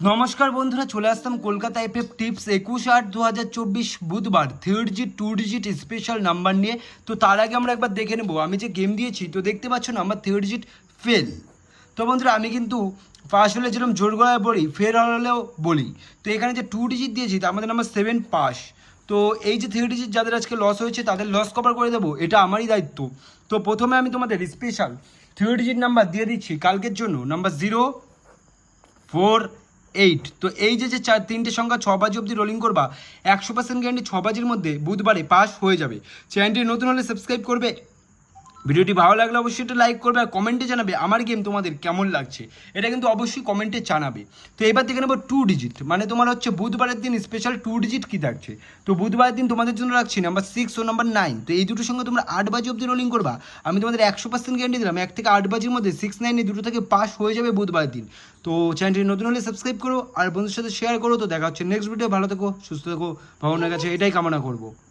নমস্কার বন্ধুরা, চলে আসতাম কলকাতা এফএফ টিপস 21/8/2024 বুধবার 3 ডিজিট 2 ডিজিট স্পেশাল নাম্বার নিয়ে। তো তার আগে আমরা একবার দেখে নেবো আমি যে গেম দিয়েছি। তো দেখতে পাচ্ছ নাম্বার 3 ডিজিট ফেল। তো বন্ধুরা আমি কিন্তু পাস হলে যেরকম জোর গলায় বলি, ফেল হলেও বলি। তো এখানে যে 2 ডিজিট দিয়েছি তা আমাদের নাম্বার 7 পাস। তো এই যে 3 ডিজিট যাদের আজকে লস হয়েছে তাদের লস কভার করে দেবো, এটা আমারই দায়িত্ব। তো প্রথমে আমি তোমাদের স্পেশাল 3 ডিজিট নাম্বার দিয়ে দিচ্ছি কালকের জন্য, নাম্বার 048। তো এই যে তিনটে সংখ্যা 6 বাজি অবধি রোলিং করবা, 100% গ্যারান্টি 6 বাজির মধ্যে বুধবারে পাস হয়ে যাবে। চ্যানেলটি নতুন হলে সাবস্ক্রাইব করবে, ভিডিওটি ভালো লাগলে অবশ্যই একটু লাইক করবে, আর কমেন্টে জানাবে আমার গেম তোমাদের কেমন লাগছে, এটা কিন্তু অবশ্যই কমেন্টে জানাবে। তো এবার দেখে নেবো 2 ডিজিট, মানে তোমার হচ্ছে বুধবারের দিন স্পেশাল 2 ডিজিট কী থাকছে। তো বুধবারের দিন তোমাদের জন্য রাখছি নাম্বার 6 ও নাম্বার 9। তো এই দুটোর সঙ্গে তোমরা 8 বাজি অবধি রোলিং করবা, আমি তোমাদের 100% গ্যারান্টি দিলাম 1 থেকে 8 বাজির মধ্যে 6 9 এই দুটো থেকে পাস হয়ে যাবে বুধবারের দিন। তো চ্যানেলটি নতুন হলে সাবস্ক্রাইব করো আর বন্ধুদের সাথে শেয়ার করো। তো দেখা হচ্ছে নেক্সট ভিডিও। ভালো থেকো, সুস্থ থেকো, ভগবানের কাছে এটাই কামনা করবো।